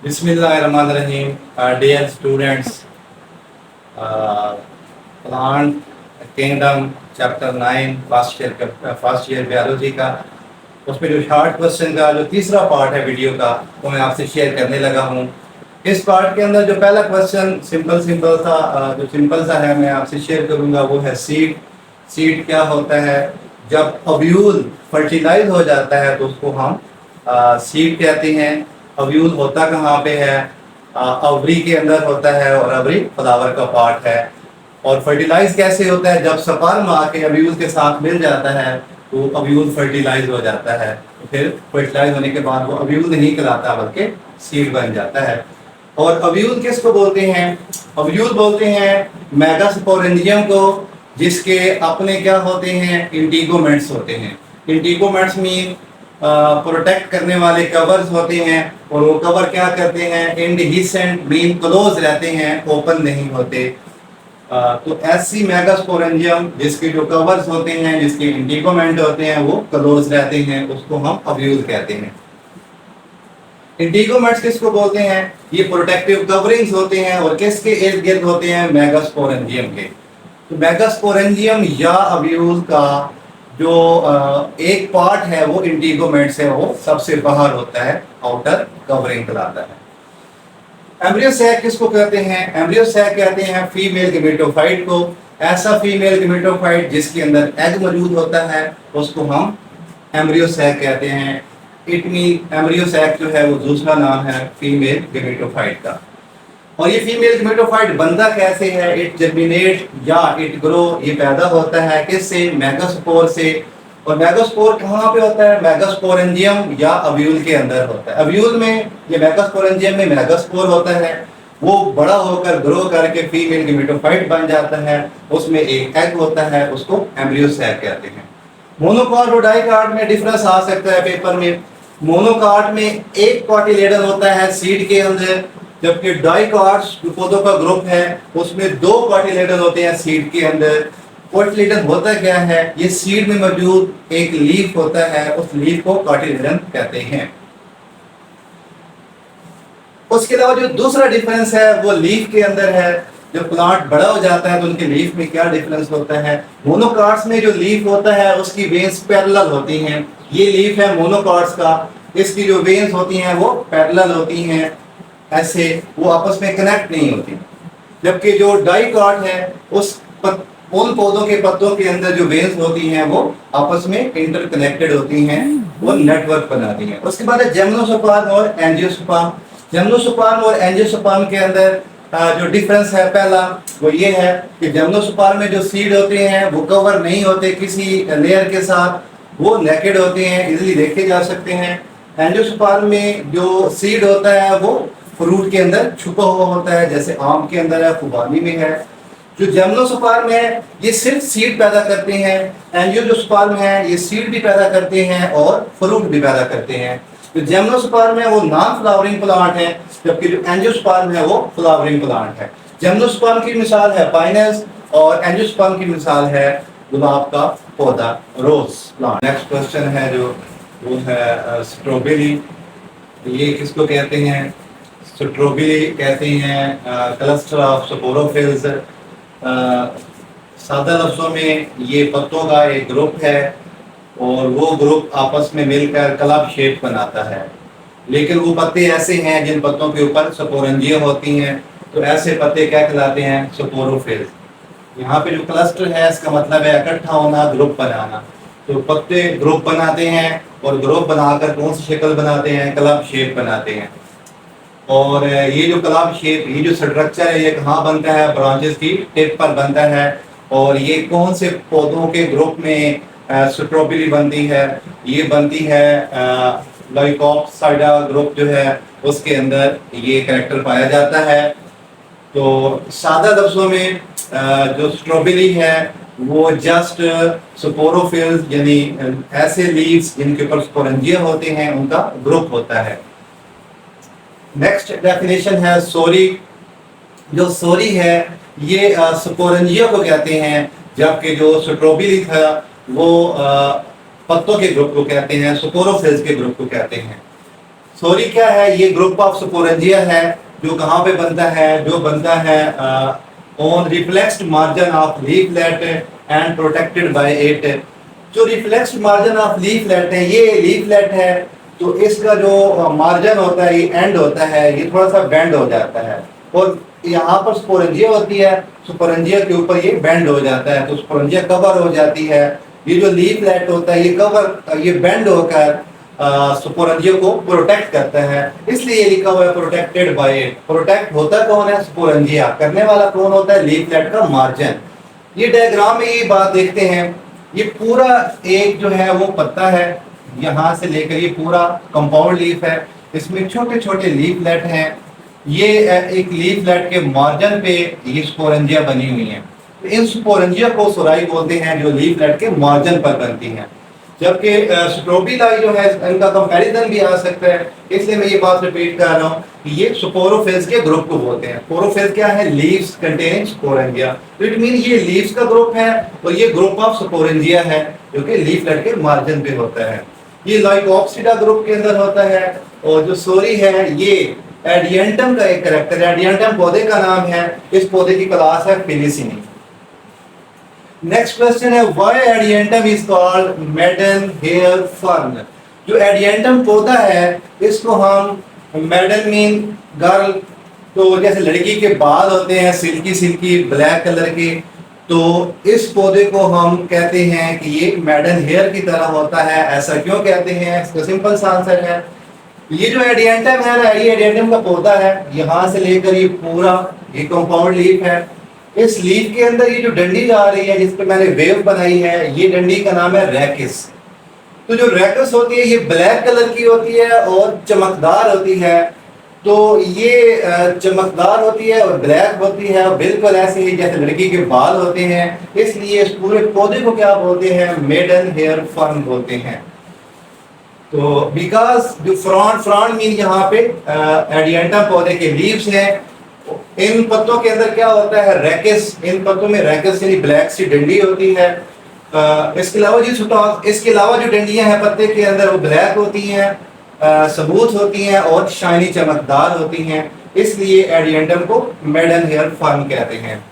Bismillahirrahmanirrahim. Dear students, Plant Kingdom Chapter 9 first year biology का उसमें जो शॉर्ट क्वेश्चन का जो तीसरा पार्ट है वीडियो का वो मैं आपसे शेयर करने लगा हूँ। इस पार्ट के अंदर जो पहला क्वेश्चन सिंपल था, जो सिंपल सा है मैं आपसे शेयर करूँगा वो है सीड। सीड क्या होता है? जब ओव्यूल फर्टिलाइज हो जाता है तो उसको हम सीड कहते हैं। ओव्यूल होता कहाँ पे है? ओवरी के अंदर होता है और ओवरी फ्लावर का पार्ट है। और फर्टिलाइज कैसे होता है? जब स्पर्म आके ओव्यूल के साथ मिल जाता है तो ओव्यूल फर्टिलाइज हो जाता है। तो फिर फर्टिलाइज होने के बाद वो ओव्यूल नहीं कहलाता बल्कि सीड बन जाता है। और ओव्यूल किसको बोलते हैं? ओव्यूल बोलते हैं मेगास्पोरेंजियम को, जिसके अपने क्या होते हैं? इंटीगोमेंट्स होते हैं। इंटीगोमेंट्स मीन प्रोटेक्ट करने वाले कवर्स होते हैं और वो कवर क्या करते हैं? इंडहिसेंट मीन क्लोज रहते हैं, ओपन नहीं होते। तो ऐसी मेगास्पोरेंजियम जिसके जो कवर्स होते हैं, जिसके इंटीगोमेंट होते हैं वो क्लोज रहते हैं, उसको हम ओव्यूल कहते हैं। इंटीगोमेंट्स किसको बोलते हैं? ये प्रोटेक्टिव कवरिंग्स होते हैं और किसके इर्द गिर्द होते हैं? मेगास्पोरेंजियम के। तो मेगास्पोरेंजियम या ओव्यूल का जो एक पार्ट है वो इंटीगोमेंट से वो सबसे बाहर होता है, आउटर कवरिंग कहलाता है। एम्ब्रियो सैक किसको कहते हैं? एम्ब्रियो सैक कहते हैं फीमेल गेमेटोफाइट को। ऐसा फीमेल गेमेटोफाइट जिसके अंदर एग मौजूद होता है उसको हम एम्ब्रियो सैक कहते हैं। इट मीन एम्ब्रियो सैक जो है वो दूसरा नाम है फीमेल गेमेटोफाइट का। और ये फीमेल गेमेटोफाइट बनता कैसे है? इट जर्मिनेट या इट ग्रो, ये पैदा होता है किससे? मेगास्पोर से। और मेगास्पोर कहाँ पे होता है? मेगास्पोरेंजियम या ओव्यूल के अंदर होता है। ओव्यूल में ये मेगास्पोरेंजियम में मेगास्पोर होता है, वो बड़ा होकर ग्रो करके फीमेल गेमेटोफाइट बन जाता है। उसमें एक एग होता है, उसको एम्ब्रियो सैक कहते हैं। मोनोकॉट और डाइकॉट में डिफरेंस आ सकता है पेपर में। मोनोकॉट में एक कॉटिलेडन होता है सीड के अंदर, जबकि डाइकॉट्स जो पौधों का ग्रुप है उसमें दो कॉटिलेडन होते हैं सीड के अंदर। कॉटिलेडन होता क्या है? ये सीड में मौजूद एक लीफ होता है, उस लीफ को कॉटिलेडन कहते हैं। उसके अलावा जो दूसरा डिफरेंस है वो लीफ के अंदर है। जब प्लांट बड़ा हो जाता है तो उनके लीफ में क्या डिफरेंस होता है? मोनोकॉट्स में जो लीफ होता है उसकी वेन्स पैरेलल होती हैं। ये लीफ है मोनोकॉट्स का, इसकी जो वेन्स होती हैं वो पैरेलल होती हैं, ऐसे वो आपस में कनेक्ट नहीं होती। जबकि जो डाइकॉट है उन पौधों के पत्तों के अंदर जो वेन्स होती हैं वो आपस में इंटरकनेक्टेड होती हैं, वो नेटवर्क बनाती हैं। उसके बाद है जिम्नोस्पर्म और एंजियोस्पर्म। जिम्नोस्पर्म और एंजियोस्पर्म के अंदर जो डिफरेंस है पहला वो ये है कि जिम्नोस्पर्म में जो सीड होते हैं वो कवर नहीं होते किसी लेयर के साथ, वो नेकेड होते हैं, इजीली देखे जा सकते हैं। एंजियोस्पर्म में जो सीड होता है वो फ्रूट के अंदर छुपा हुआ होता है, जैसे आम के अंदर है, खुबानी में है। जो जिम्नोस्पर्म है ये सिर्फ सीड पैदा करते हैं। एंजियोस्पर्म है ये सीड भी पैदा करते हैं और फ्रूट भी पैदा करते हैं। जो जिम्नोस्पर्म है वो नॉन फ्लावरिंग प्लांट है, जबकि जो एंजियोस्पर्म है वो फ्लावरिंग प्लांट है। जिम्नोस्पर्म की मिसाल है पाइनस और एंजियोस्पर्म की मिसाल है गुलाब का पौधा, रोज प्लांट। नेक्स्ट क्वेश्चन है जो वो है स्ट्रॉबेरी। ये किसको कहते हैं? स्ट्रॉबेरी कहते हैं क्लस्टर ऑफ स्पोरोफिल्स। सादा लफ्जों में ये पत्तों का एक ग्रुप है और वो ग्रुप आपस में मिलकर क्लब शेप बनाता है। लेकिन वो पत्ते ऐसे हैं जिन पत्तों के ऊपर स्पोरेंजिया होती हैं, तो ऐसे पत्ते क्या कहलाते हैं? स्पोरोफिल्स। यहाँ पे जो क्लस्टर है इसका मतलब है इकट्ठा होना, ग्रुप बनाना। तो पत्ते ग्रुप बनाते हैं और ग्रुप बनाकर कौन सी शक्ल बनाते हैं? क्लब शेप बनाते हैं। और ये जो क्लब शेप, ये जो स्ट्रक्चर है ये कहाँ बनता है? ब्रांचेस की टिप पर बनता है। और ये कौन से पौधों के ग्रुप में स्ट्रॉबेरी बनती है? ये बनती है लाइकोप्साइडा ग्रुप जो है उसके अंदर ये कैरेक्टर पाया जाता है। तो सादा लफ्जों में जो स्ट्रॉबेरी है वो जस्ट स्पोरोफिल्स यानी ऐसे लीव्स जिनके ऊपर स्पोरेंजिया होते हैं उनका ग्रुप होता है। नेक्स्ट डेफिनेशन है सोरी। जो सोरी है ये स्पोरेंजिया को कहते हैं, जबकि जो स्ट्रॉबेरी था वो पत्तों के ग्रुप को कहते हैं, स्पोरोफिल्स के ग्रुप को कहते हैं। सोरी क्या है? ये ग्रुप ऑफ स्पोरेंजिया है जो कहाँ पे बनता है? जो बनता है on reflexed margin of leaflet and protected by it. जो रिफ्लेक्स्ड मार्जिन ऑफ लीफलेट है, ये लीफलेट है तो इसका जो मार्जिन होता है, ये एंड होता है, ये थोड़ा सा बेंड हो जाता है और यहाँ पर स्पोरेंजिया होती है, स्पोरेंजिया के ऊपर ये बेंड हो जाता है तो स्पोरेंजिया कवर हो जाती है। ये जो लीफलेट होता है ये बेंड होकर स्पोरेंजिया को प्रोटेक्ट करता है, इसलिए ये लिखा हुआ है प्रोटेक्टेड बाय इट। प्रोटेक्ट होता कौन है? स्पोरेंजिया। करने वाला कौन होता है? लीफलेट का मार्जिन। ये डायग्राम में ये बात देखते हैं, ये पूरा एक जो है वो पत्ता है, यहाँ से लेकर ये पूरा कंपाउंड लीफ है, इसमें छोटे छोटे लीफलेट हैं। ये एक लीफलेट के मार्जिन पे ये स्पोरेंजिया बनी हुई है। इन स्पोरेंजिया को सोराई बोलते हैं जो लीफलेट के मार्जिन पर बनती हैं। जबकि स्ट्रोबिलाई जो है इनका कंपैरिजन भी आ सकता है, इसलिए मैं ये बात रिपीट कर रहा हूँ कि ये स्पोरोफेज के ग्रुप को बोलते हैं। स्पोरोफेज क्या है? Leaves containing sporangia. तो इट मीन ये लीव्स का ग्रुप है और ये ग्रुप ऑफ स्पोरेंजिया है जो कि लीफलेट के मार्जिन पे होता है। ये लाइकोप्सिडा ग्रुप के अंदर होता है और जो सोरी है ये एडियंटम का एक कैरेक्टर है। एडियंटम पौधे का नाम है, इस पौधे की क्लास है फिलिसिनी। नेक्स्ट क्वेश्चन है why Adiantum is called maiden hair fern. जो एडियंटम पौधा है इसको हम मेडन मीन गर्ल, तो जैसे लड़की के बाल होते हैं सिल्की सिल्की ब्लैक कलर के, तो इस पौधे को हम कहते हैं कि ये मेडन हेयर की तरह होता है। ऐसा क्यों कहते हैं? इसका सिंपल सा आंसर है, ये जो एडियंटम है ना, ये एडियंटम का पौधा है, यहाँ से लेकर ये पूरा ये कंपाउंड लीफ है। इस लीफ के अंदर ये जो डंडी जा रही है जिस पे मैंने वेव बनाई है, ये डंडी का नाम है रैकिस। तो जो रैकिस होती है ये ब्लैक कलर की होती है और चमकदार होती है। तो ये चमकदार होती है और ब्लैक होती है और बिल्कुल ऐसे ही जैसे लड़की के बाल होते हैं, इसलिए इस पूरे पौधे को क्या बोलते हैं? मेडन हेयर फर्न बोलते हैं। तो बिकॉज जो फ्रॉन्ट मीन यहाँ पे एडियंटम पौधे के लीव्स हैं, इन पत्तों के अंदर क्या होता है? रैकिस। इन पत्तों में रैकिस यानी ब्लैक सी डंडी होती है। इसके अलावा जो डंडियां हैं पत्ते के अंदर वो ब्लैक होती हैं, सबूत होती हैं और शाइनी चमकदार होती हैं, इसलिए एडियंटम को मेडन हेयर फर्न कहते हैं।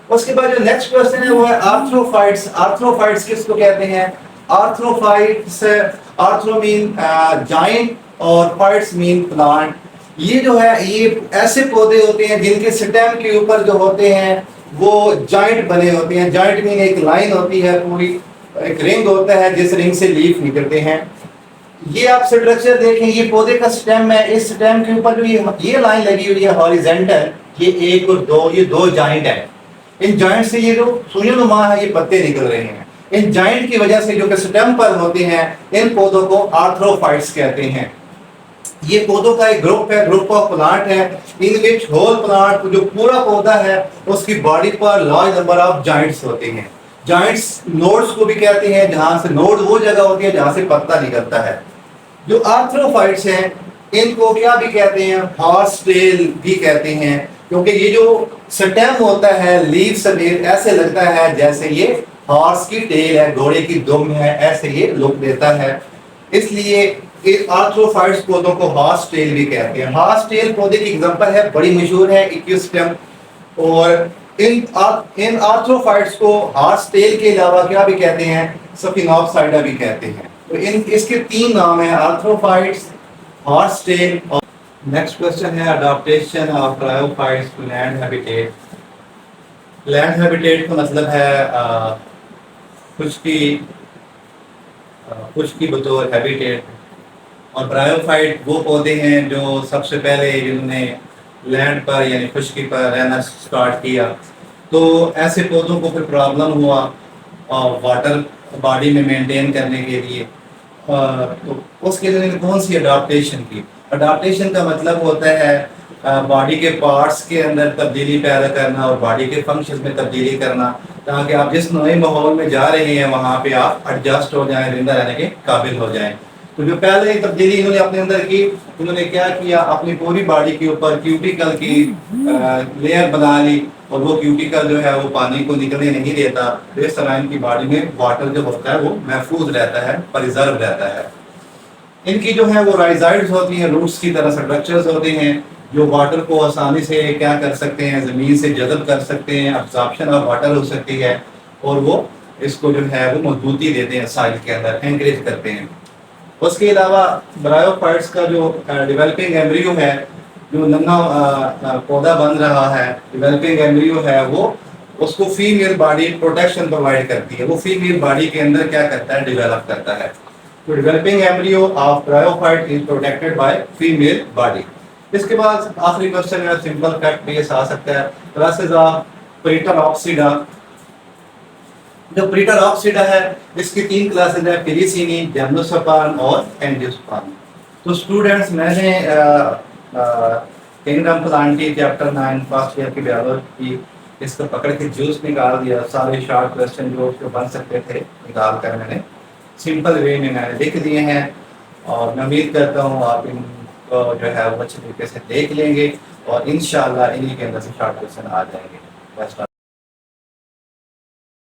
उसके बाद जो नेक्स्ट क्वेश्चन है वो है आर्थ्रोफाइट्स। आर्थ्रोफाइट्स किसको कहते हैं? आर्थ्रोफाइट्स, आर्थ्रो मीन जाइंट और फाइट्स मीन प्लांट। ये जो है ये ऐसे पौधे होते हैं जिनके स्टेम के ऊपर जो होते हैं वो जॉइंट बने होते हैं। जॉइंट मीन एक लाइन होती है, पूरी एक रिंग होता है जिस रिंग से लीफ निकलते हैं। ये आप स्ट्रक्चर देखें, ये पौधे का स्टेम है, इस स्टेम के ऊपर जो ये लाइन लगी हुई है हॉरिजॉन्टल, ये एक और दो, ये दो जॉइंट है। इन जॉइंट से ये जो सूर्यनुमा है ये पत्ते निकल रहे हैं। इन जॉइंट की वजह से जो कि स्टेम पर होते हैं, इन पौधों को आर्थ्रोफाइट्स कहते हैं। ये पौधों का एक ग्रुप है, ग्रुप ऑफ प्लांट है, इन विच होल प्लांट जो पूरा पौधा है उसकी बॉडी पर लार्ज नंबर ऑफ जॉइंट्स होते हैं। जॉइंट्स नोड्स को भी कहते हैं, जहां से नोड वो जगह होती है जहां से पत्ता निकलता है। जो आर्थ्रोफाइट्स हैं इनको क्या भी कहते हैं? हॉर्स टेल भी कहते हैं, क्योंकि ये जो स्टेम होता है लीफ समेत ऐसे लगता है जैसे ये हॉर्स की टेल है, घोड़े की दुम है, ऐसे ये लुक देता है, इसलिए आर्थ्रोफाइट्स पौधों को हॉर्स टेल भी कहते हैं। हॉर्स टेल पौधे की एग्जांपल है, बड़ी मशहूर है इक्विस्टम। और इन आर्थ्रोफाइट्स को हॉर्स टेल के अलावा क्या भी कहते हैं? सफिनोप्सिडा भी कहते हैं। तो इसके तीन नाम हैं, आर्थ्रोफाइट्स, हॉर्स टेल और नेक्स्ट क्वेश्चन है adaptation of bryophytes to land habitat. Land habitat का मतलब है खुश्की बतौर हैबिटेट, और ब्रायोफाइट वो पौधे हैं जो सबसे पहले जिन्होंने लैंड पर यानी खुश्की पर रहना स्टार्ट किया। तो ऐसे पौधों को फिर प्रॉब्लम हुआ वाटर बॉडी में मेंटेन करने के लिए, तो उसके लिए कौन सी अडाप्टेशन की? अडाप्टेशन का मतलब होता है बॉडी के पार्ट्स के अंदर तब्दीली पैदा करना और बॉडी के फंक्शंस में तब्दीली करना, ताकि आप जिस नए माहौल में जा रहे हैं वहाँ पे आप एडजस्ट हो जाएं, जिंदा रहने के काबिल हो जाएं। तो जो पहले तब्दीली इन्होंने अपने अंदर की, उन्होंने क्या किया? अपनी पूरी बॉडी के ऊपर क्यूटिकल की लेयर बना ली, और वो क्यूटिकल जो है वो पानी को निकलने नहीं देता, तो इस तरह इनकी बॉडी में वाटर जो होता है वो महफूज रहता है, प्रिजर्व रहता है। इनकी जो है वो राइजाइड्स होती हैं, रूट्स की तरह स्ट्रक्चर्स होते हैं जो वाटर को आसानी से क्या कर सकते हैं, ज़मीन से जज़ब कर सकते हैं, अब्जॉर्प्शन ऑफ वाटर हो सकती है और वो इसको जो है वो मजबूती देते हैं, साइल के अंदर एनकरेज करते हैं। उसके अलावा ब्रायोफाइट्स का जो डेवलपिंग एम्ब्रियो है, जो नन्हा पौधा बन रहा है, डेवलपिंग एम्ब्रियो है, वो उसको फीमेल बॉडी प्रोटेक्शन प्रोवाइड करती है। वो फीमेल बॉडी के अंदर क्या करता है, डेवलप करता है। तो developing embryo of bryophyte is protected by female body. इसके बाद आखिरी क्वेश्चन में सिंपल फैक्ट बेस आ सकता है, क्लासेस ऑफ प्रीटर ऑक्सीडा। जो प्रीटर ऑक्सीडा है इसकी 3 क्लासेस है, पेरिसीनी, डेमनोसोपान और एंजियोस्पान। तो स्टूडेंट्स, मैंने kingdom Plantae chapter 9 first year की बायोलॉजी की इसको पकड़ के जूस निकाल दिया। सारे शॉर्ट क्वेश्चन जो उसको बन सकते थे निकाल कर मैंने सिंपल वे में मैंने लिख दिए हैं और मैं उम्मीद करता हूँ आप इनको जो है वो अच्छे तरीके से देख लेंगे और इंशाल्लाह इन्हीं के अंदर से शॉर्ट क्वेश्चन आ जाएंगे।